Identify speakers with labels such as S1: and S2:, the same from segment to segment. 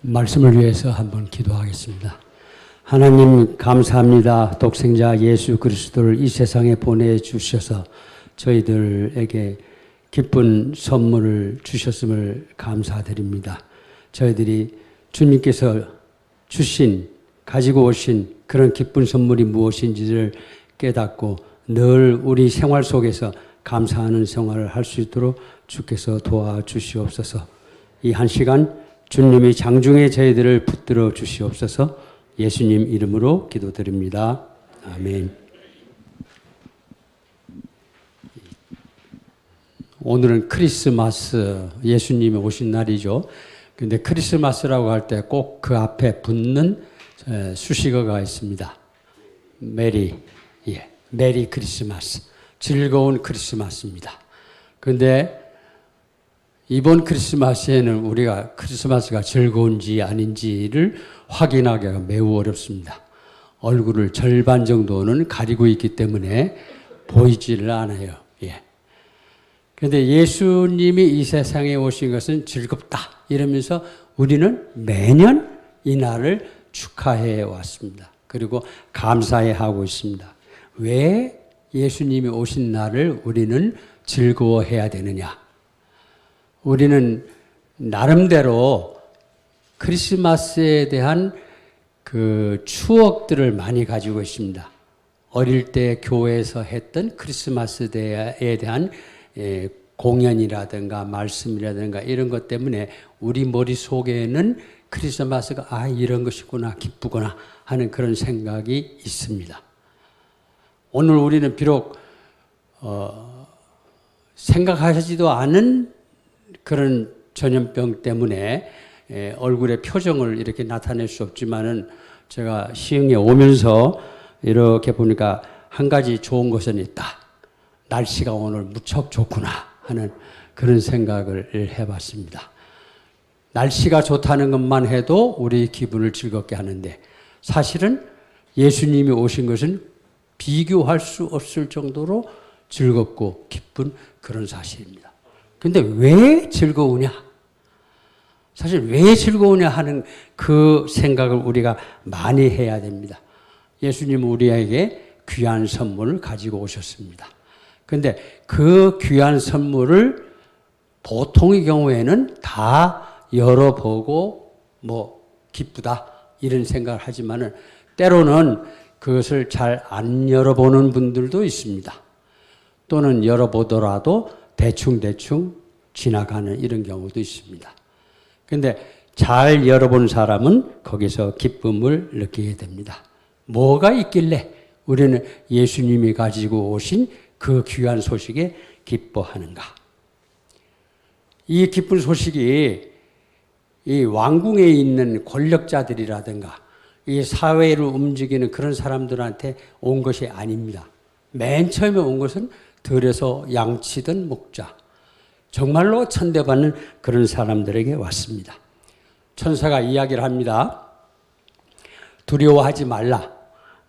S1: 말씀을 위해서 한번 기도하겠습니다. 하나님 감사합니다. 독생자 예수 그리스도를 이 세상에 보내주셔서 저희들에게 기쁜 선물을 주셨음을 감사드립니다. 저희들이 주님께서 주신, 가지고 오신 그런 기쁜 선물이 무엇인지를 깨닫고 늘 우리 생활 속에서 감사하는 생활을 할 수 있도록 주께서 도와주시옵소서. 이 한 시간 주님이 장중에 저희들을 붙들어 주시옵소서. 예수님 이름으로 기도드립니다. 아멘. 오늘은 크리스마스, 예수님이 오신 날이죠. 근데 크리스마스라고 할 때 꼭 그 앞에 붙는 수식어가 있습니다. 메리 크리스마스. 즐거운 크리스마스입니다. 근데 이번 크리스마스에는 우리가 크리스마스가 즐거운지 아닌지를 확인하기가 매우 어렵습니다. 얼굴을 절반 정도는 가리고 있기 때문에 보이지를 않아요. 그런데 예수님이 이 세상에 오신 것은 즐겁다 이러면서 우리는 매년 이 날을 축하해 왔습니다. 그리고 감사해 하고 있습니다. 왜 예수님이 오신 날을 우리는 즐거워해야 되느냐? 우리는 나름대로 크리스마스에 대한 그 추억들을 많이 가지고 있습니다. 어릴 때 교회에서 했던 크리스마스에 대한 공연이라든가 말씀이라든가 이런 것 때문에 우리 머릿속에는 크리스마스가 이런 것이구나, 기쁘구나 하는 그런 생각이 있습니다. 오늘 우리는 비록 생각하지도 않은 그런 전염병 때문에 얼굴의 표정을 이렇게 나타낼 수 없지만은 제가 시흥에 오면서 이렇게 보니까 한 가지 좋은 것은 있다. 날씨가 오늘 무척 좋구나 하는 그런 생각을 해봤습니다. 날씨가 좋다는 것만 해도 우리 기분을 즐겁게 하는데 사실은 예수님이 오신 것은 비교할 수 없을 정도로 즐겁고 기쁜 그런 사실입니다. 근데 왜 즐거우냐? 사실 왜 즐거우냐 하는 그 생각을 우리가 많이 해야 됩니다. 예수님은 우리에게 귀한 선물을 가지고 오셨습니다. 근데 그 귀한 선물을 보통의 경우에는 다 열어보고 기쁘다 이런 생각을 하지만은 때로는 그것을 잘 안 열어보는 분들도 있습니다. 또는 열어보더라도 대충 지나가는 이런 경우도 있습니다. 그런데 잘 열어본 사람은 거기서 기쁨을 느끼게 됩니다. 뭐가 있길래 우리는 예수님이 가지고 오신 그 귀한 소식에 기뻐하는가? 이 기쁜 소식이 이 왕궁에 있는 권력자들이라든가 이 사회를 움직이는 그런 사람들한테 온 것이 아닙니다. 맨 처음에 온 것은 들에서 양치던 목자, 정말로 천대받는 그런 사람들에게 왔습니다. 천사가 이야기를 합니다. 두려워하지 말라.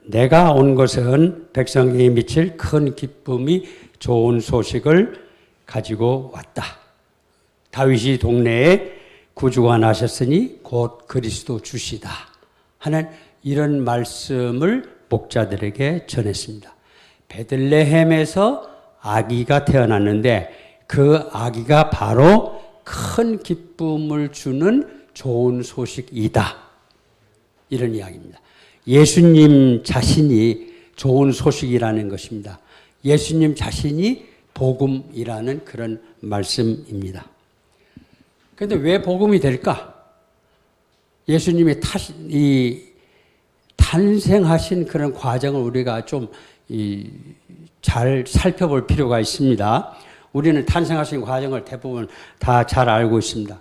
S1: 내가 온 것은 백성에게 미칠 큰 기쁨이 좋은 소식을 가지고 왔다. 다윗이 동네에 구주가 나셨으니 곧 그리스도 주시다 하는 이런 말씀을 목자들에게 전했습니다. 베들레헴에서 아기가 태어났는데 그 아기가 바로 큰 기쁨을 주는 좋은 소식이다. 이런 이야기입니다. 예수님 자신이 좋은 소식이라는 것입니다. 예수님 자신이 복음이라는 그런 말씀입니다. 그런데 왜 복음이 될까? 예수님이 탄생하신 그런 과정을 우리가 좀 잘 살펴볼 필요가 있습니다. 우리는 탄생하신 과정을 대부분 다 잘 알고 있습니다.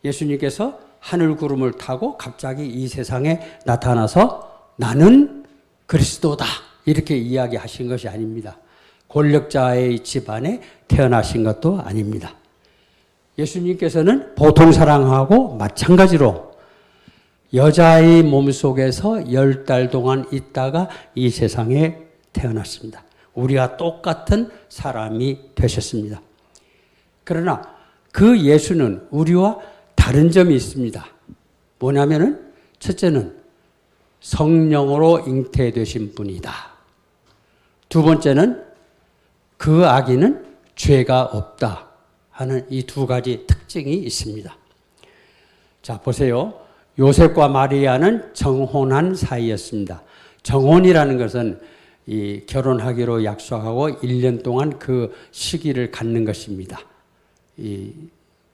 S1: 예수님께서 하늘 구름을 타고 갑자기 이 세상에 나타나서 나는 그리스도다 이렇게 이야기하신 것이 아닙니다. 권력자의 집안에 태어나신 것도 아닙니다. 예수님께서는 보통 사람하고 마찬가지로 여자의 몸속에서 10달 동안 있다가 이 세상에 태어났습니다. 우리와 똑같은 사람이 되셨습니다. 그러나 그 예수는 우리와 다른 점이 있습니다. 뭐냐면은 첫째는 성령으로 잉태되신 분이다. 두 번째는 그 아기는 죄가 없다 하는 이 두 가지 특징이 있습니다. 자, 보세요. 요셉과 마리아는 정혼한 사이였습니다. 정혼이라는 것은 이 결혼하기로 약속하고 1년 동안 그 시기를 갖는 것입니다.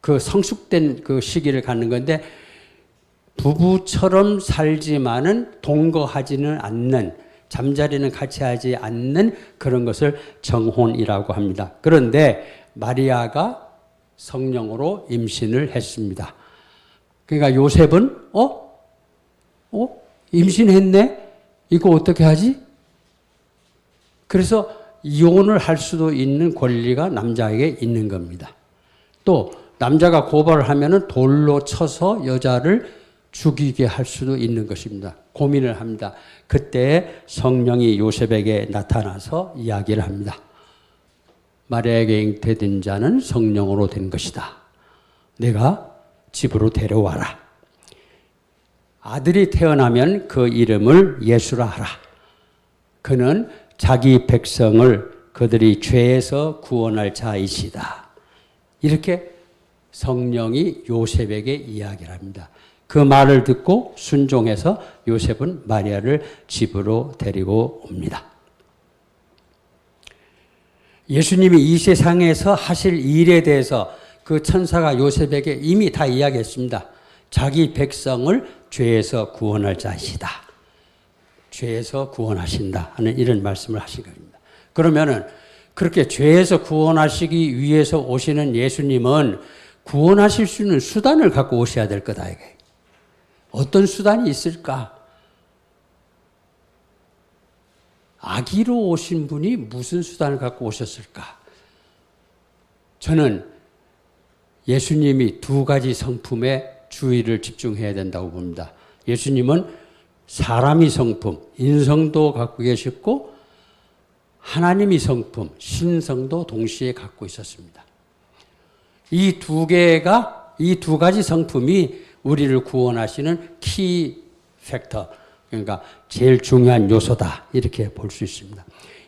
S1: 그 성숙된 그 시기를 갖는 건데 부부처럼 살지만은 동거하지는 않는, 잠자리는 같이 하지 않는 그런 것을 정혼이라고 합니다. 그런데 마리아가 성령으로 임신을 했습니다. 그러니까 요셉은 임신했네? 이거 어떻게 하지? 그래서 이혼을 할 수도 있는 권리가 남자에게 있는 겁니다. 또 남자가 고발을 하면은 돌로 쳐서 여자를 죽이게 할 수도 있는 것입니다. 고민을 합니다. 그때 성령이 요셉에게 나타나서 이야기를 합니다. 마리아에게 잉태된 자는 성령으로 된 것이다. 내가 집으로 데려와라. 아들이 태어나면 그 이름을 예수라 하라. 그는 자기 백성을 그들이 죄에서 구원할 자이시다. 이렇게 성령이 요셉에게 이야기를 합니다. 그 말을 듣고 순종해서 요셉은 마리아를 집으로 데리고 옵니다. 예수님이 이 세상에서 하실 일에 대해서 그 천사가 요셉에게 이미 다 이야기했습니다. 자기 백성을 죄에서 구원할 자이시다. 죄에서 구원하신다 하는 이런 말씀을 하신 겁니다. 그러면은 그렇게 죄에서 구원하시기 위해서 오시는 예수님은 구원하실 수 있는 수단을 갖고 오셔야 될 거다. 이게. 어떤 수단이 있을까? 아기로 오신 분이 무슨 수단을 갖고 오셨을까? 저는 예수님이 두 가지 성품에 주의를 집중해야 된다고 봅니다. 예수님은 사람이 성품, 인성도 갖고 계셨고 하나님이 성품, 신성도 동시에 갖고 있었습니다. 이 두 가지 성품이 우리를 구원하시는 키 팩터, 그러니까 제일 중요한 요소다 이렇게 볼 수 있습니다.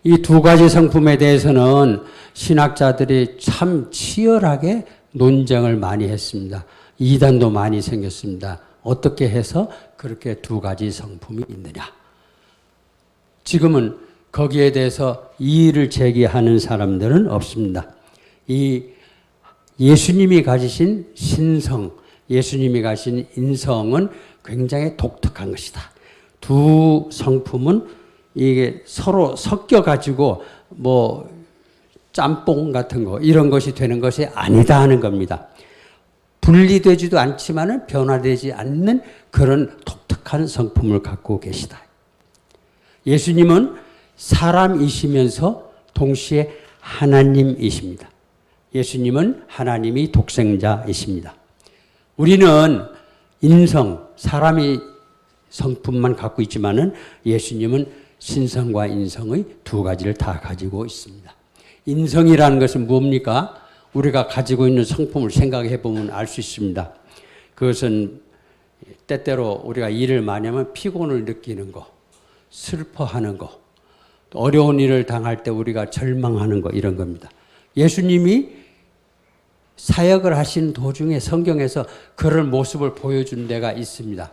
S1: 이 두 가지 성품에 대해서는 신학자들이 참 치열하게 논쟁을 많이 했습니다. 이단도 많이 생겼습니다. 어떻게 해서 그렇게 두 가지 성품이 있느냐. 지금은 거기에 대해서 이의를 제기하는 사람들은 없습니다. 이 예수님이 가지신 신성, 예수님이 가진 인성은 굉장히 독특한 것이다. 두 성품은 이게 서로 섞여가지고 뭐 짬뽕 같은 거 이런 것이 되는 것이 아니다 하는 겁니다. 분리되지도 않지만은 변화되지 않는 그런 독특한 성품을 갖고 계시다. 예수님은 사람이시면서 동시에 하나님이십니다. 예수님은 하나님이 독생자이십니다. 우리는 인성, 사람이 성품만 갖고 있지만은 예수님은 신성과 인성의 두 가지를 다 가지고 있습니다. 인성이라는 것은 뭡니까? 우리가 가지고 있는 성품을 생각해 보면 알 수 있습니다. 그것은 때때로 우리가 일을 많이 하면 피곤을 느끼는 거, 슬퍼하는 거, 어려운 일을 당할 때 우리가 절망하는 거 이런 겁니다. 예수님이 사역을 하신 도중에 성경에서 그런 모습을 보여준 데가 있습니다.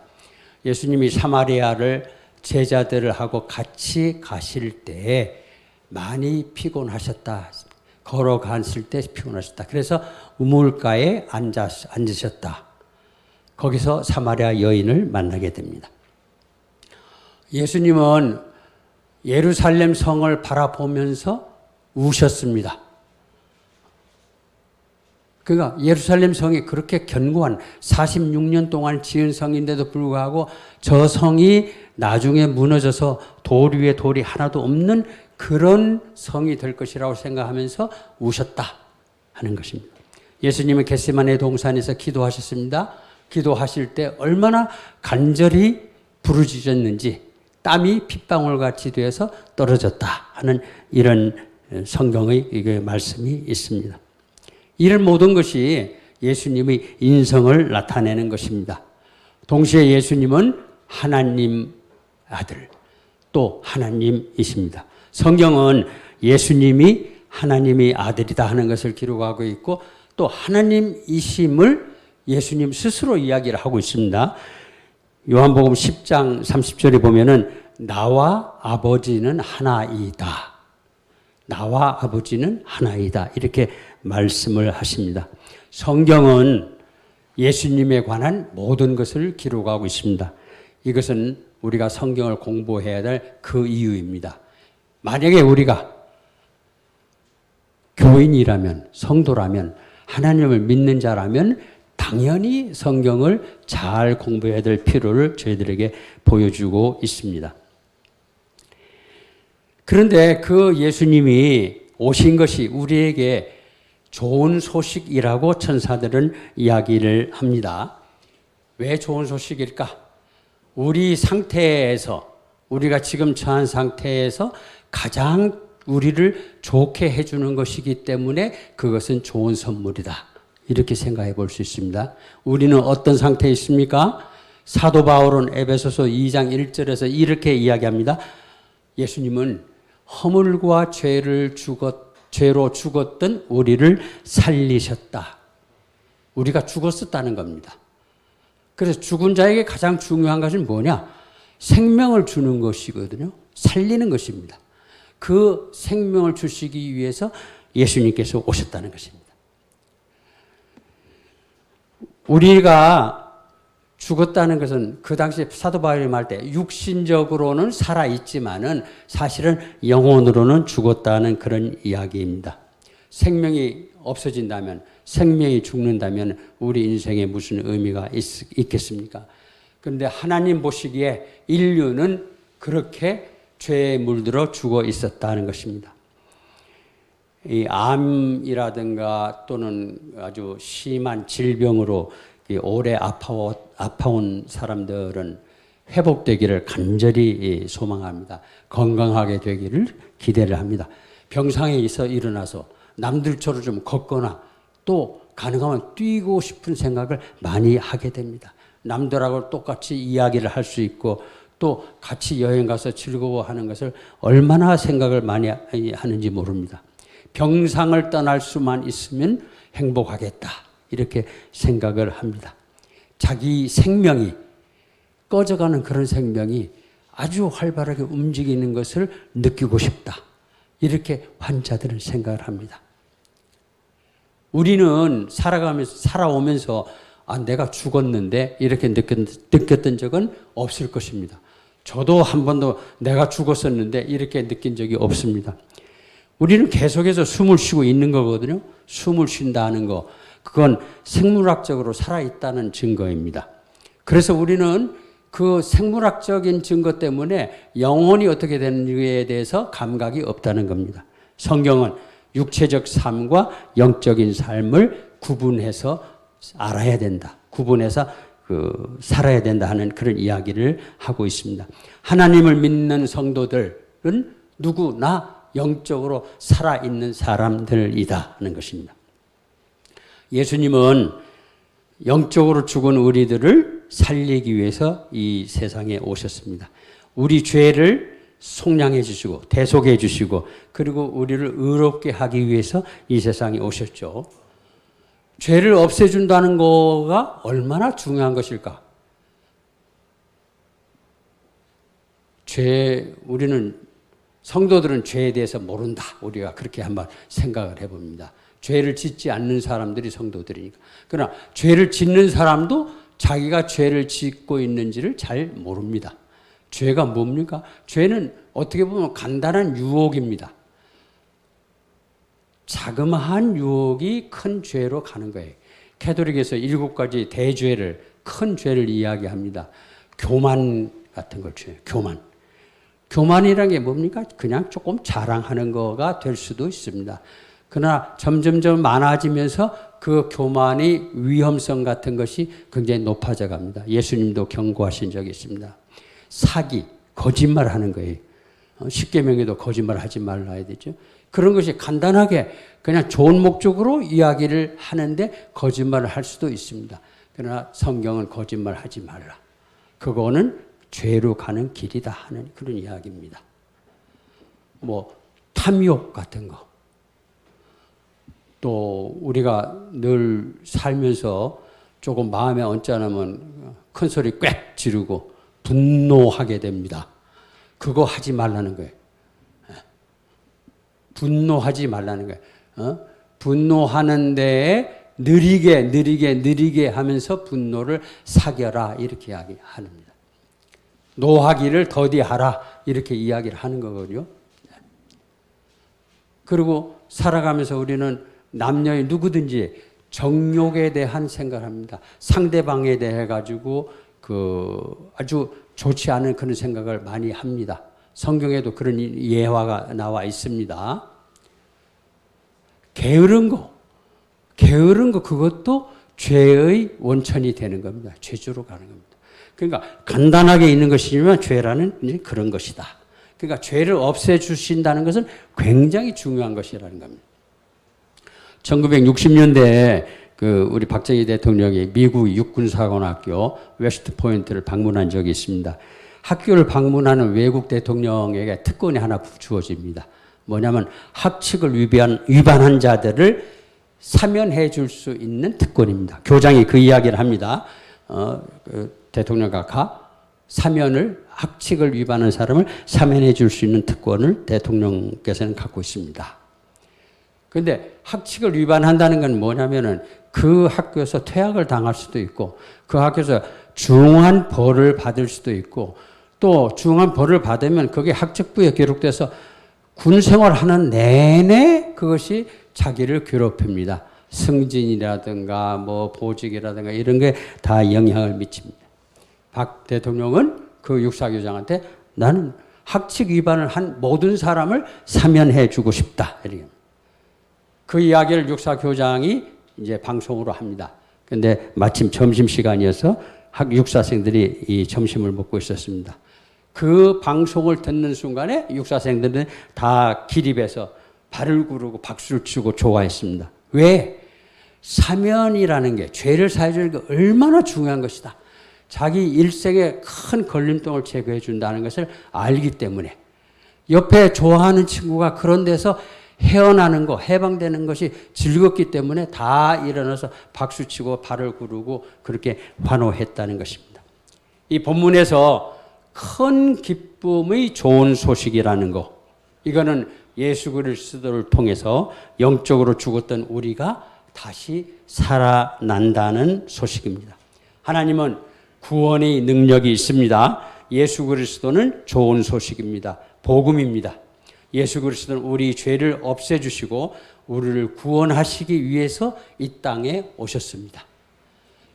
S1: 예수님이 사마리아를 제자들을 하고 같이 가실 때에 많이 피곤하셨다. 걸어갔을 때 피곤하셨다. 그래서 우물가에 앉으셨다. 거기서 사마리아 여인을 만나게 됩니다. 예수님은 예루살렘 성을 바라보면서 우셨습니다. 그러니까 예루살렘 성이 그렇게 견고한 46년 동안 지은 성인데도 불구하고 저 성이 나중에 무너져서 돌 위에 돌이 하나도 없는 그런 성이 될 것이라고 생각하면서 우셨다 하는 것입니다. 예수님은 겟세마네 동산에서 기도하셨습니다. 기도하실 때 얼마나 간절히 부르짖었는지 땀이 핏방울같이 되어서 떨어졌다 하는 이런 성경의 말씀이 있습니다. 이런 모든 것이 예수님의 인성을 나타내는 것입니다. 동시에 예수님은 하나님 아들, 또 하나님이십니다. 성경은 예수님이 하나님의 아들이다 하는 것을 기록하고 있고 또 하나님이심을 예수님 스스로 이야기를 하고 있습니다. 요한복음 10장 30절에 보면은 나와 아버지는 하나이다. 나와 아버지는 하나이다. 이렇게 말씀을 하십니다. 성경은 예수님에 관한 모든 것을 기록하고 있습니다. 이것은 우리가 성경을 공부해야 될 그 이유입니다. 만약에 우리가 교인이라면, 성도라면, 하나님을 믿는 자라면 당연히 성경을 잘 공부해야 될 필요를 저희들에게 보여주고 있습니다. 그런데 그 예수님이 오신 것이 우리에게 좋은 소식이라고 천사들은 이야기를 합니다. 왜 좋은 소식일까? 우리 상태에서, 우리가 지금 처한 상태에서 가장 우리를 좋게 해주는 것이기 때문에 그것은 좋은 선물이다. 이렇게 생각해 볼 수 있습니다. 우리는 어떤 상태에 있습니까? 사도 바울은 에베소서 2장 1절에서 이렇게 이야기합니다. 예수님은 허물과 죄로 죽었던 우리를 살리셨다. 우리가 죽었었다는 겁니다. 그래서 죽은 자에게 가장 중요한 것은 뭐냐? 생명을 주는 것이거든요. 살리는 것입니다. 그 생명을 주시기 위해서 예수님께서 오셨다는 것입니다. 우리가 죽었다는 것은 그 당시 사도 바울이 말할 때 육신적으로는 살아있지만은 사실은 영혼으로는 죽었다는 그런 이야기입니다. 생명이 없어진다면, 생명이 죽는다면 우리 인생에 무슨 의미가 있겠습니까? 그런데 하나님 보시기에 인류는 그렇게 죄에 물들어 죽어 있었다는 것입니다. 이 암이라든가 또는 아주 심한 질병으로 오래 아파온 사람들은 회복되기를 간절히 소망합니다. 건강하게 되기를 기대를 합니다. 병상에서 일어나서 남들처럼 좀 걷거나 또 가능하면 뛰고 싶은 생각을 많이 하게 됩니다. 남들하고 똑같이 이야기를 할 수 있고 또 같이 여행 가서 즐거워하는 것을 얼마나 생각을 많이 하는지 모릅니다. 병상을 떠날 수만 있으면 행복하겠다. 이렇게 생각을 합니다. 자기 생명이 꺼져가는 그런 생명이 아주 활발하게 움직이는 것을 느끼고 싶다. 이렇게 환자들은 생각을 합니다. 우리는 살아오면서 내가 죽었는데 이렇게 느꼈던 적은 없을 것입니다. 저도 한 번도 내가 죽었었는데 이렇게 느낀 적이 없습니다. 우리는 계속해서 숨을 쉬고 있는 거거든요. 숨을 쉰다는 거. 그건 생물학적으로 살아있다는 증거입니다. 그래서 우리는 그 생물학적인 증거 때문에 영혼이 어떻게 되는지에 대해서 감각이 없다는 겁니다. 성경은 육체적 삶과 영적인 삶을 구분해서 알아야 된다. 구분해서 살아야 된다 하는 그런 이야기를 하고 있습니다. 하나님을 믿는 성도들은 누구나 영적으로 살아있는 사람들이다 하는 것입니다. 예수님은 영적으로 죽은 우리들을 살리기 위해서 이 세상에 오셨습니다. 우리 죄를 속량해 주시고 대속해 주시고 그리고 우리를 의롭게 하기 위해서 이 세상에 오셨죠. 죄를 없애준다는 거가 얼마나 중요한 것일까? 우리는 성도들은 죄에 대해서 모른다. 우리가 그렇게 한번 생각을 해봅니다. 죄를 짓지 않는 사람들이 성도들이니까. 그러나 죄를 짓는 사람도 자기가 죄를 짓고 있는지를 잘 모릅니다. 죄가 뭡니까? 죄는 어떻게 보면 간단한 유혹입니다. 자그마한 유혹이 큰 죄로 가는 거예요. 캐톨릭에서 7가지 대죄를, 큰 죄를 이야기합니다. 교만 같은 걸 죄, 교만. 교만이라는 게 뭡니까? 그냥 조금 자랑하는 거가 될 수도 있습니다. 그러나 점점점 많아지면서 그 교만의 위험성 같은 것이 굉장히 높아져 갑니다. 예수님도 경고하신 적이 있습니다. 사기, 거짓말하는 거예요. 십계명에도 거짓말하지 말라 해야 되죠. 그런 것이 간단하게 그냥 좋은 목적으로 이야기를 하는데 거짓말을 할 수도 있습니다. 그러나 성경은 거짓말하지 말라. 그거는 죄로 가는 길이다 하는 그런 이야기입니다. 뭐 탐욕 같은 거. 또 우리가 늘 살면서 조금 마음에 언짢으면 큰 소리 꽥 지르고 분노하게 됩니다. 그거 하지 말라는 거예요. 분노하지 말라는 거예요. 분노하는 데에 느리게 하면서 분노를 사겨라 이렇게 이야기합니다. 노하기를 더디하라 이렇게 이야기를 하는 거거든요. 그리고 살아가면서 우리는 남녀의 누구든지 정욕에 대한 생각을 합니다. 상대방에 대해 가지고 아주 좋지 않은 그런 생각을 많이 합니다. 성경에도 그런 예화가 나와 있습니다. 게으른 거 그것도 죄의 원천이 되는 겁니다. 죄주로 가는 겁니다. 그러니까 간단하게 있는 것이지만 죄라는 이제 그런 것이다. 그러니까 죄를 없애주신다는 것은 굉장히 중요한 것이라는 겁니다. 1960년대에 우리 박정희 대통령이 미국 육군사관학교 웨스트 포인트를 방문한 적이 있습니다. 학교를 방문하는 외국 대통령에게 특권이 하나 주어집니다. 뭐냐면 학칙을 위반한 자들을 사면해 줄 수 있는 특권입니다. 교장이 그 이야기를 합니다. 대통령과 학칙을 위반한 사람을 사면해 줄 수 있는 특권을 대통령께서는 갖고 있습니다. 그런데 학칙을 위반한다는 건 뭐냐면은 그 학교에서 퇴학을 당할 수도 있고 그 학교에서 중한 벌을 받을 수도 있고 또 중한 벌을 받으면 그게 학칙부에 기록돼서 군 생활하는 내내 그것이 자기를 괴롭힙니다. 승진이라든가 뭐 보직이라든가 이런 게 다 영향을 미칩니다. 박 대통령은 그 육사교장한테 나는 학칙 위반을 한 모든 사람을 사면해 주고 싶다. 그 이야기를 육사교장이 이제 방송으로 합니다. 근데 마침 점심시간이어서 육사생들이 이 점심을 먹고 있었습니다. 그 방송을 듣는 순간에 육사생들은 다 기립해서 발을 구르고 박수를 치고 좋아했습니다. 왜? 사면이라는 게 죄를 사해주는 게 얼마나 중요한 것이다. 자기 일생에 큰 걸림돌을 제거해 준다는 것을 알기 때문에 옆에 좋아하는 친구가 그런 데서 헤어나는 거, 해방되는 것이 즐겁기 때문에 다 일어나서 박수치고 발을 구르고 그렇게 환호했다는 것입니다. 이 본문에서 큰 기쁨의 좋은 소식이라는 거, 이거는 예수 그리스도를 통해서 영적으로 죽었던 우리가 다시 살아난다는 소식입니다. 하나님은 구원의 능력이 있습니다. 예수 그리스도는 좋은 소식입니다. 복음입니다. 예수 그리스도는 우리 죄를 없애주시고 우리를 구원하시기 위해서 이 땅에 오셨습니다.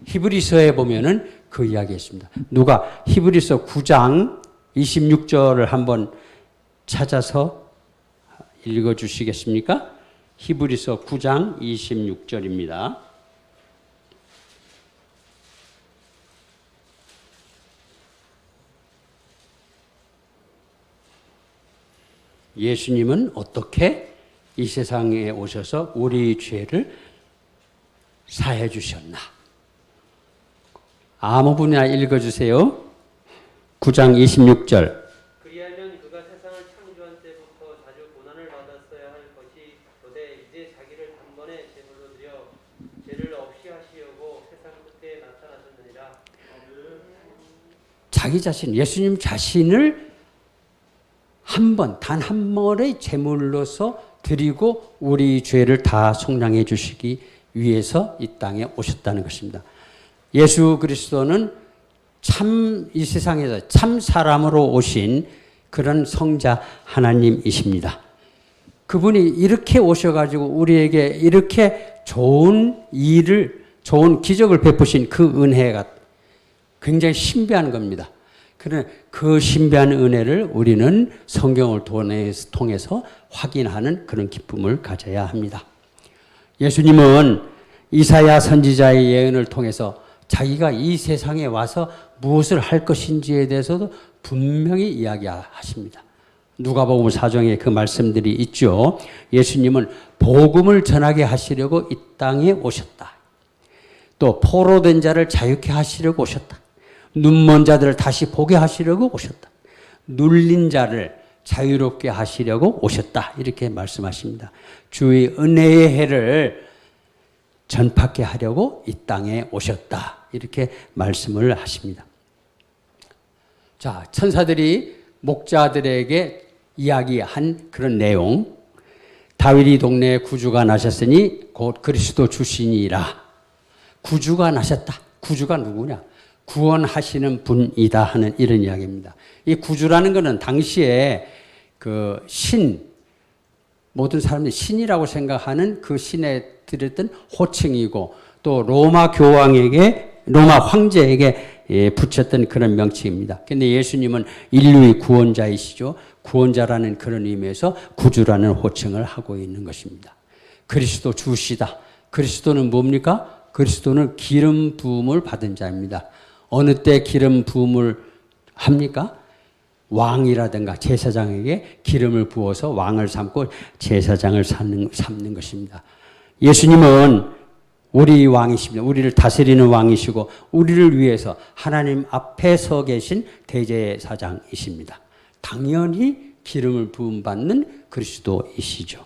S1: 히브리서에 보면은 그 이야기 있습니다. 누가 히브리서 9장 26절을 한번 찾아서 읽어주시겠습니까? 히브리서 9장 26절입니다. 예수님은 어떻게 이 세상에 오셔서 우리 죄를 사해 주셨나? 아무 분이나 읽어주세요. 9장 26절.
S2: 그리하면 그가 세상을 창조한 때부터 자주 고난을 받았어야 할 것이 도대 이제 자기를 단번에 제물로 드려 죄를 없이 하시려고 세상 끝에 나타나셨느니라.
S1: 자기 자신, 예수님 자신을 한 번, 단 한 번의 제물로서 드리고 우리 죄를 다 속량해 주시기 위해서 이 땅에 오셨다는 것입니다. 예수 그리스도는 참 이 세상에서 참 사람으로 오신 그런 성자 하나님이십니다. 그분이 이렇게 오셔가지고 우리에게 이렇게 좋은 좋은 기적을 베푸신 그 은혜가 굉장히 신비한 겁니다. 그러나 그 신비한 은혜를 우리는 성경을 통해서 확인하는 그런 기쁨을 가져야 합니다. 예수님은 이사야 선지자의 예언을 통해서 자기가 이 세상에 와서 무엇을 할 것인지에 대해서도 분명히 이야기하십니다. 누가복음 4장에 그 말씀들이 있죠. 예수님은 복음을 전하게 하시려고 이 땅에 오셨다. 또 포로된 자를 자유케 하시려고 오셨다. 눈먼 자들을 다시 보게 하시려고 오셨다. 눌린 자를 자유롭게 하시려고 오셨다. 이렇게 말씀하십니다. 주의 은혜의 해를 전파케 하려고 이 땅에 오셨다. 이렇게 말씀을 하십니다. 자, 천사들이 목자들에게 이야기한 그런 내용. 다윗이 동네에 구주가 나셨으니 곧 그리스도 주시니라. 구주가 나셨다. 구주가 누구냐? 구원하시는 분이다 하는 이런 이야기입니다. 이 구주라는 것은 당시에 그 모든 사람들이 신이라고 생각하는 그 신에 드렸던 호칭이고 또 로마 황제에게 붙였던 그런 명칭입니다. 그런데 예수님은 인류의 구원자이시죠. 구원자라는 그런 의미에서 구주라는 호칭을 하고 있는 것입니다. 그리스도 주시다. 그리스도는 뭡니까? 그리스도는 기름 부음을 받은 자입니다. 어느 때 기름 부음을 합니까? 왕이라든가 제사장에게 기름을 부어서 왕을 삼고 제사장을 삼는 것입니다. 예수님은 우리 왕이십니다. 우리를 다스리는 왕이시고 우리를 위해서 하나님 앞에 서 계신 대제사장이십니다. 당연히 기름을 부음받는 그리스도이시죠.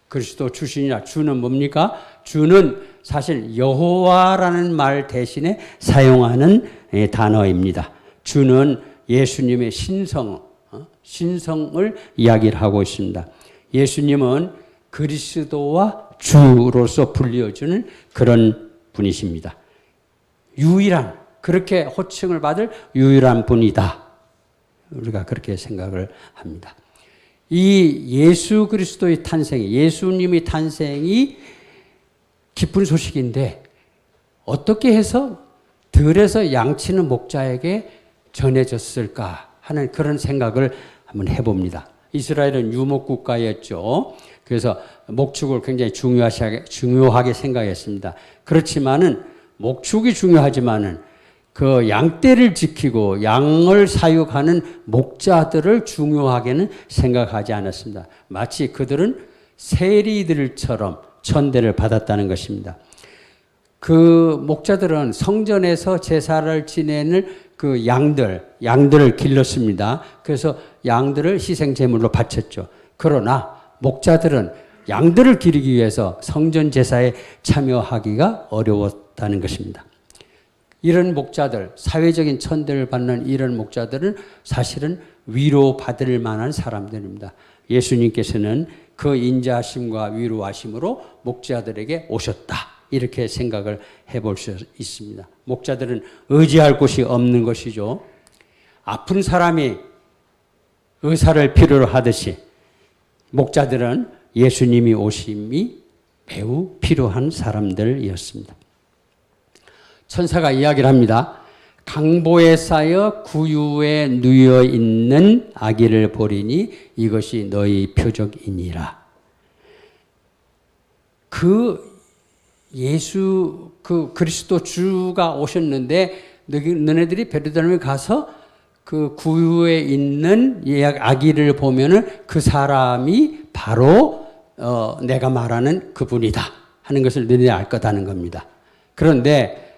S1: 그리스도 주시니라. 주는 뭡니까? 주는 사실 여호와라는 말 대신에 사용하는 단어입니다. 주는 예수님의 신성을 이야기를 하고 있습니다. 예수님은 그리스도와 주로서 불려주는 그런 분이십니다. 유일한, 그렇게 호칭을 받을 유일한 분이다. 우리가 그렇게 생각을 합니다. 이 예수 그리스도의 탄생이, 예수님의 탄생이 기쁜 소식인데 어떻게 해서 들에서 양치는 목자에게 전해졌을까 하는 그런 생각을 한번 해봅니다. 이스라엘은 유목국가였죠. 그래서 목축을 굉장히 중요하게 생각했습니다. 그렇지만은 목축이 중요하지만은 그 양떼를 지키고 양을 사육하는 목자들을 중요하게는 생각하지 않았습니다. 마치 그들은 세리들처럼 천대를 받았다는 것입니다. 그 목자들은 성전에서 제사를 지내는 그 양들을 길렀습니다. 그래서 양들을 희생제물로 바쳤죠. 그러나 목자들은 양들을 기르기 위해서 성전 제사에 참여하기가 어려웠다는 것입니다. 이런 목자들, 사회적인 천대를 받는 이런 목자들은 사실은 위로받을 만한 사람들입니다. 예수님께서는 그 인자하심과 위로하심으로 목자들에게 오셨다. 이렇게 생각을 해볼 수 있습니다. 목자들은 의지할 곳이 없는 것이죠. 아픈 사람이 의사를 필요로 하듯이 목자들은 예수님이 오심이 매우 필요한 사람들이었습니다. 천사가 이야기를 합니다. 강보에 쌓여 구유에 누워 있는 아기를 보리니 이것이 너희 표적이니라. 그리스도 주가 오셨는데 너네들이 베르사름에 가서 그 구유에 있는 아기를 보면은 그 사람이 바로 내가 말하는 그분이다 하는 것을 너희들이 알 거다는 겁니다. 그런데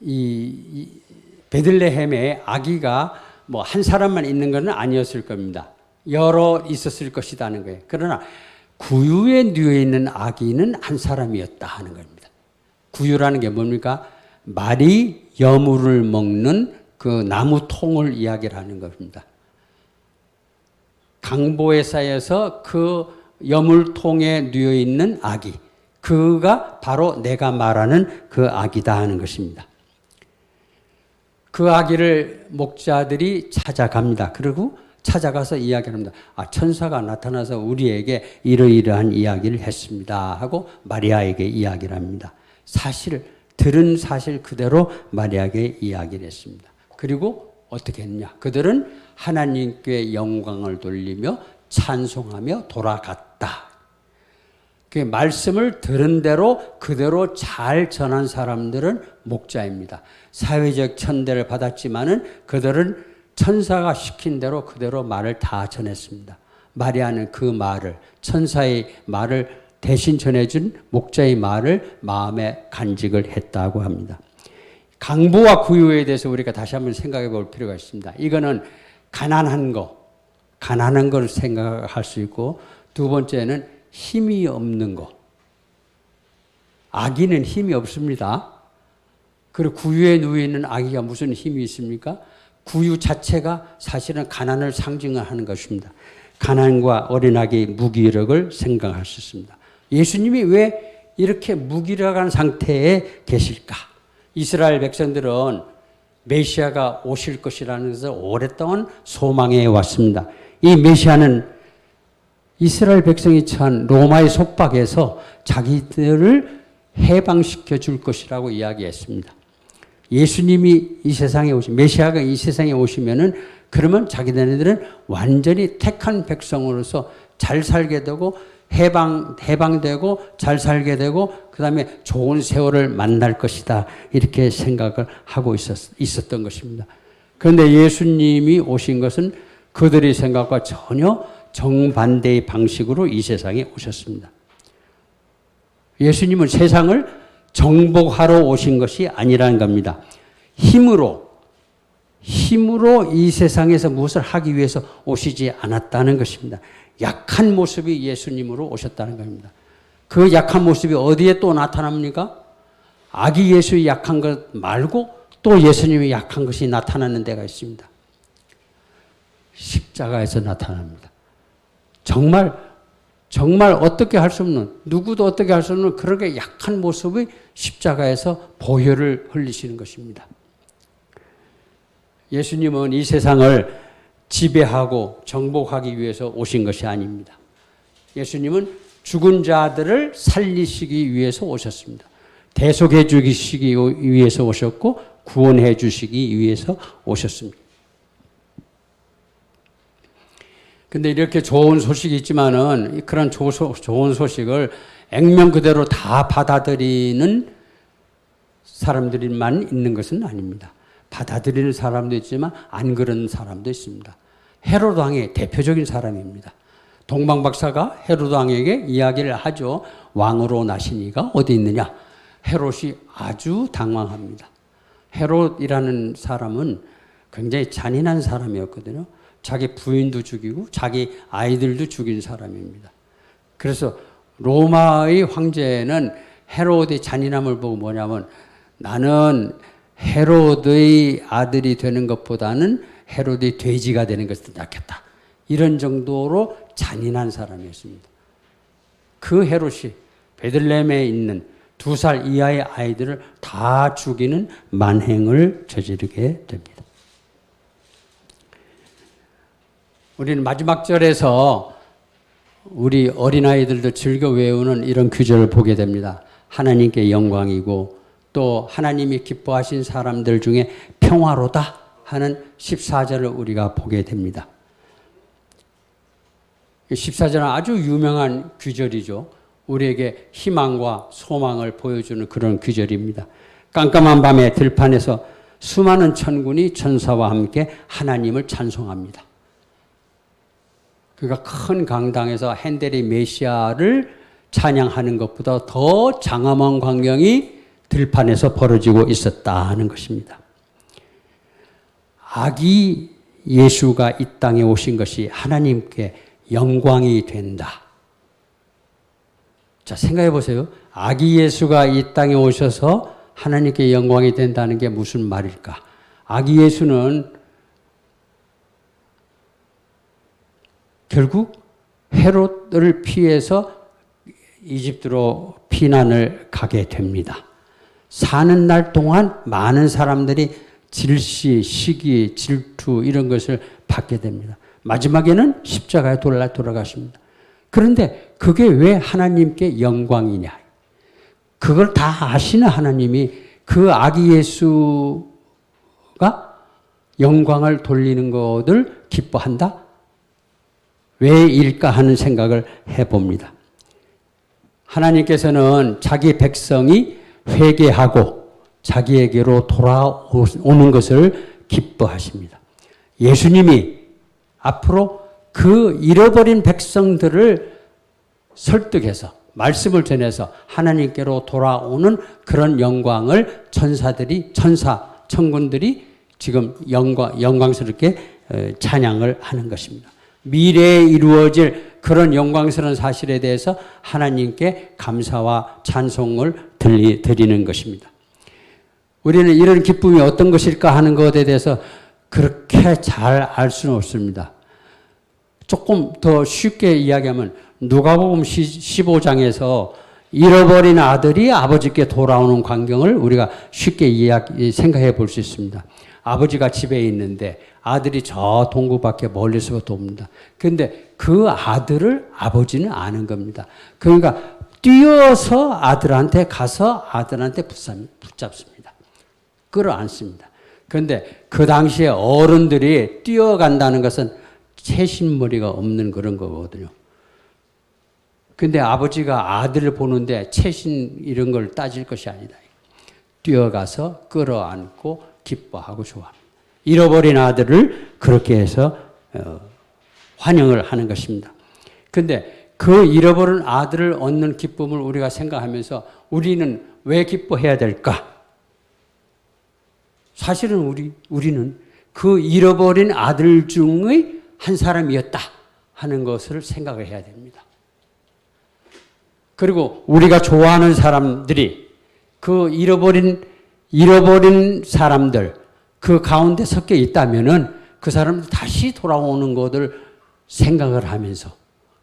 S1: 이 베들레헴에 아기가 뭐 한 사람만 있는 것은 아니었을 겁니다. 여러 있었을 것이라는 거예요. 그러나 구유에 누워 있는 아기는 한 사람이었다 하는 겁니다. 구유라는 게 뭡니까? 말이 여물을 먹는 그 나무 통을 이야기를 하는 겁니다. 강보에 쌓여서 그 여물통에 누워 있는 아기, 그가 바로 내가 말하는 그 아기다 하는 것입니다. 그 아기를 목자들이 찾아갑니다. 그리고 찾아가서 이야기합니다. 천사가 나타나서 우리에게 이러이러한 이야기를 했습니다 하고 마리아에게 이야기를 합니다. 들은 사실 그대로 마리아에게 이야기를 했습니다. 그리고 어떻게 했냐? 그들은 하나님께 영광을 돌리며 찬송하며 돌아갔다. 그 말씀을 들은 대로 그대로 잘 전한 사람들은 목자입니다. 사회적 천대를 받았지만은 그들은 천사가 시킨 대로 그대로 말을 다 전했습니다. 마리아는 그 말을, 천사의 말을 대신 전해준 목자의 말을 마음에 간직을 했다고 합니다. 강보와 구유에 대해서 우리가 다시 한번 생각해 볼 필요가 있습니다. 이거는 가난한 걸 생각할 수 있고, 두 번째는 힘이 없는 거. 아기는 힘이 없습니다. 그리고 구유에 누워 있는 아기가 무슨 힘이 있습니까? 구유 자체가 사실은 가난을 상징하는 것입니다. 가난과 어린아기의 무기력을 생각할 수 있습니다. 예수님이 왜 이렇게 무기력한 상태에 계실까? 이스라엘 백성들은 메시아가 오실 것이라는 것을 오랫동안 소망해 왔습니다. 이 메시아는 이스라엘 백성이 처한 로마의 속박에서 자기들을 해방시켜 줄 것이라고 이야기했습니다. 예수님이 이 세상에 메시아가 이 세상에 오시면은 그러면 자기네들은 완전히 택한 백성으로서 잘 살게 되고 해방되고 잘 살게 되고 그 다음에 좋은 세월을 만날 것이다. 이렇게 생각을 하고 있었던 것입니다. 그런데 예수님이 오신 것은 그들의 생각과 전혀 정반대의 방식으로 이 세상에 오셨습니다. 예수님은 세상을 정복하러 오신 것이 아니라는 겁니다. 힘으로 이 세상에서 무엇을 하기 위해서 오시지 않았다는 것입니다. 약한 모습이 예수님으로 오셨다는 겁니다. 그 약한 모습이 어디에 또 나타납니까? 아기 예수의 약한 것 말고 또 예수님의 약한 것이 나타나는 데가 있습니다. 십자가에서 나타납니다. 정말 어떻게 할 수 없는, 누구도 어떻게 할 수 없는 그렇게 약한 모습이 십자가에서 보혈을 흘리시는 것입니다. 예수님은 이 세상을 지배하고 정복하기 위해서 오신 것이 아닙니다. 예수님은 죽은 자들을 살리시기 위해서 오셨습니다. 대속해 주시기 위해서 오셨고 구원해 주시기 위해서 오셨습니다. 근데 이렇게 좋은 소식이 있지만은 그런 좋은 소식을 액면 그대로 다 받아들이는 사람들만 있는 것은 아닙니다. 받아들이는 사람도 있지만 안 그런 사람도 있습니다. 헤롯 왕의 대표적인 사람입니다. 동방 박사가 헤롯 왕에게 이야기를 하죠. 왕으로 나신 이가 어디 있느냐? 헤롯이 아주 당황합니다. 헤롯이라는 사람은 굉장히 잔인한 사람이었거든요. 자기 부인도 죽이고 자기 아이들도 죽인 사람입니다. 그래서 로마의 황제는 헤롯의 잔인함을 보고 뭐냐면 나는 헤롯의 아들이 되는 것보다는 헤롯의 돼지가 되는 것이 더 낫겠다. 이런 정도로 잔인한 사람이었습니다. 그 헤롯이 베들레헴에 있는 2살 이하의 아이들을 다 죽이는 만행을 저지르게 됩니다. 우리는 마지막 절에서 우리 어린아이들도 즐겨 외우는 이런 구절을 보게 됩니다. 하나님께 영광이고 또 하나님이 기뻐하신 사람들 중에 평화로다 하는 14절을 우리가 보게 됩니다. 14절은 아주 유명한 구절이죠. 우리에게 희망과 소망을 보여주는 그런 구절입니다. 깜깜한 밤에 들판에서 수많은 천군이 천사와 함께 하나님을 찬송합니다. 그러니까 큰 강당에서 핸델이 메시아를 찬양하는 것보다 더 장엄한 광경이 들판에서 벌어지고 있었다는 것입니다. 아기 예수가 이 땅에 오신 것이 하나님께 영광이 된다. 자, 생각해 보세요. 아기 예수가 이 땅에 오셔서 하나님께 영광이 된다는 게 무슨 말일까? 아기 예수는 결국 헤롯을 피해서 이집트로 피난을 가게 됩니다. 사는 날 동안 많은 사람들이 질시, 시기, 질투 이런 것을 받게 됩니다. 마지막에는 십자가에 돌아가십니다. 그런데 그게 왜 하나님께 영광이냐? 그걸 다 아시는 하나님이 그 아기 예수가 영광을 돌리는 것을 기뻐한다? 왜일까 하는 생각을 해봅니다. 하나님께서는 자기 백성이 회개하고 자기에게로 돌아오는 것을 기뻐하십니다. 예수님이 앞으로 그 잃어버린 백성들을 설득해서 말씀을 전해서 하나님께로 돌아오는 그런 영광을 천군들이 지금 영광스럽게 찬양을 하는 것입니다. 미래에 이루어질 그런 영광스러운 사실에 대해서 하나님께 감사와 찬송을 드리는 것입니다. 우리는 이런 기쁨이 어떤 것일까 하는 것에 대해서 그렇게 잘 알 수는 없습니다. 조금 더 쉽게 이야기하면 누가복음 15장에서 잃어버린 아들이 아버지께 돌아오는 광경을 우리가 쉽게 생각해 볼 수 있습니다. 아버지가 집에 있는데 아들이 저 동구 밖에 멀리서부터 옵니다. 그런데 그 아들을 아버지는 아는 겁니다. 그러니까 뛰어서 아들한테 가서 아들한테 붙잡습니다. 끌어안습니다. 그런데 그 당시에 어른들이 뛰어간다는 것은 채신머리가 없는 그런 거거든요. 근데 아버지가 아들을 보는데 채신 이런 걸 따질 것이 아니다. 뛰어가서 끌어안고 기뻐하고 좋아합니다. 잃어버린 아들을 그렇게 해서 환영을 하는 것입니다. 근데 그 잃어버린 아들을 얻는 기쁨을 우리가 생각하면서 우리는 왜 기뻐해야 될까? 사실은 우리는 그 잃어버린 아들 중의 한 사람이었다 하는 것을 생각을 해야 됩니다. 그리고 우리가 좋아하는 사람들이 그 잃어버린 사람들 그 가운데 섞여 있다면은 그 사람들 다시 돌아오는 것을 생각을 하면서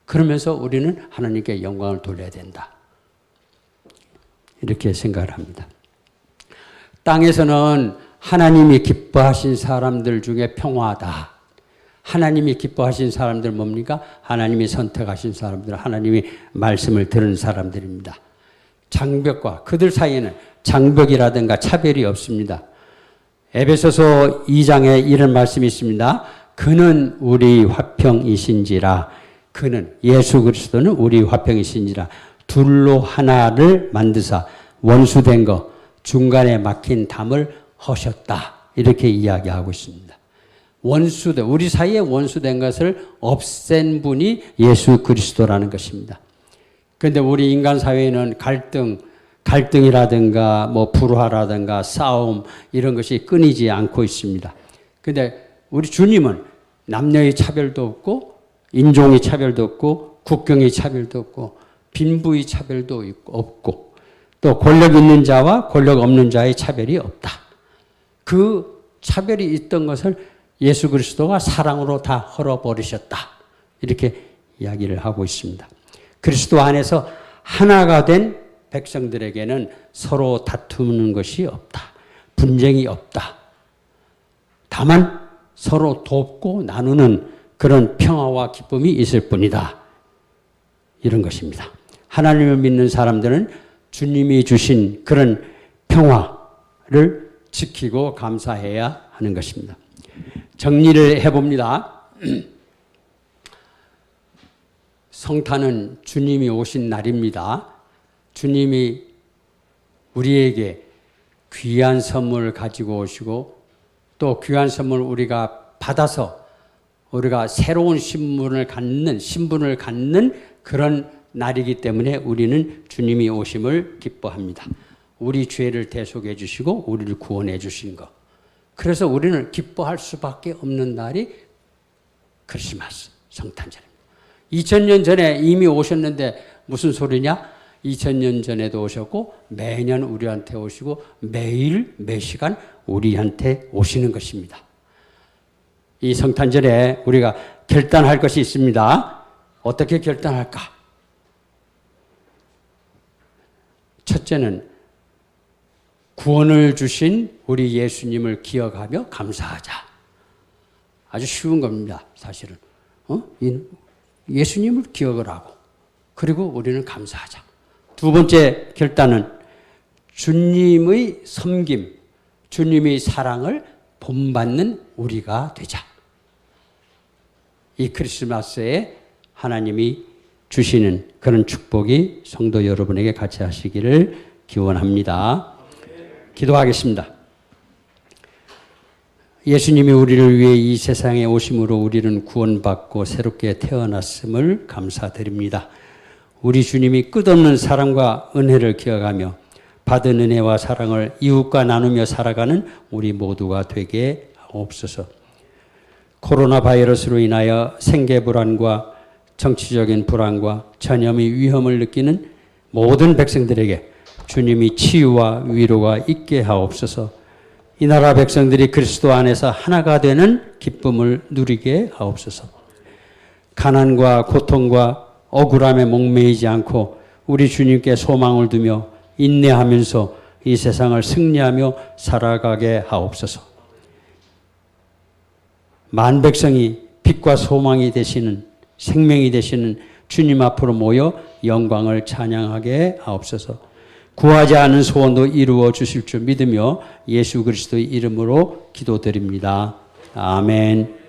S1: 그러면서 우리는 하나님께 영광을 돌려야 된다. 이렇게 생각을 합니다. 땅에서는 하나님이 기뻐하신 사람들 중에 평화다. 하나님이 기뻐하신 사람들 뭡니까? 하나님이 선택하신 사람들, 하나님이 말씀을 들은 사람들입니다. 장벽과 그들 사이에는 장벽이라든가 차별이 없습니다. 에베소서 2장에 이런 말씀이 있습니다. 그는 우리 화평이신지라. 그는 예수 그리스도는 우리 화평이신지라. 둘로 하나를 만드사 원수된 것 중간에 막힌 담을 허셨다. 이렇게 이야기하고 있습니다. 우리 사이에 원수된 것을 없앤 분이 예수 그리스도라는 것입니다. 그런데 우리 인간 사회에는 갈등이라든가 불화라든가 싸움 이런 것이 끊이지 않고 있습니다. 그런데 우리 주님은 남녀의 차별도 없고 인종의 차별도 없고 국경의 차별도 없고 빈부의 차별도 없고 또 권력 있는 자와 권력 없는 자의 차별이 없다. 그 차별이 있던 것을 예수 그리스도가 사랑으로 다 헐어버리셨다. 이렇게 이야기를 하고 있습니다. 그리스도 안에서 하나가 된 백성들에게는 서로 다투는 것이 없다. 분쟁이 없다. 다만 서로 돕고 나누는 그런 평화와 기쁨이 있을 뿐이다. 이런 것입니다. 하나님을 믿는 사람들은 주님이 주신 그런 평화를 지키고 감사해야 하는 것입니다. 정리를 해봅니다. 성탄은 주님이 오신 날입니다. 주님이 우리에게 귀한 선물을 가지고 오시고 또 귀한 선물을 우리가 받아서 우리가 새로운 신분을 갖는 그런 날이기 때문에 우리는 주님이 오심을 기뻐합니다. 우리 죄를 대속해 주시고 우리를 구원해 주신 것. 그래서 우리는 기뻐할 수밖에 없는 날이 크리스마스, 성탄절입니다. 2000년 전에 이미 오셨는데 무슨 소리냐? 2000년 전에도 오셨고 매년 우리한테 오시고 매일 매시간 우리한테 오시는 것입니다. 이 성탄절에 우리가 결단할 것이 있습니다. 어떻게 결단할까? 첫째는 구원을 주신 우리 예수님을 기억하며 감사하자. 아주 쉬운 겁니다, 사실은. 예수님을 기억을 하고 그리고 우리는 감사하자. 두 번째 결단은 주님의 섬김, 주님의 사랑을 본받는 우리가 되자. 이 크리스마스에 하나님이 주시는 그런 축복이 성도 여러분에게 같이 하시기를 기원합니다. 기도하겠습니다. 예수님이 우리를 위해 이 세상에 오심으로 우리는 구원받고 새롭게 태어났음을 감사드립니다. 우리 주님이 끝없는 사랑과 은혜를 기억하며 받은 은혜와 사랑을 이웃과 나누며 살아가는 우리 모두가 되게 하옵소서. 코로나 바이러스로 인하여 생계 불안과 정치적인 불안과 전염의 위험을 느끼는 모든 백성들에게 주님이 치유와 위로가 있게 하옵소서. 이 나라 백성들이 그리스도 안에서 하나가 되는 기쁨을 누리게 하옵소서. 가난과 고통과 억울함에 목매이지 않고 우리 주님께 소망을 두며 인내하면서 이 세상을 승리하며 살아가게 하옵소서. 만 백성이 빛과 소망이 되시는 생명이 되시는 주님 앞으로 모여 영광을 찬양하게 하옵소서. 구하지 않은 소원도 이루어 주실 줄 믿으며 예수 그리스도의 이름으로 기도드립니다. 아멘.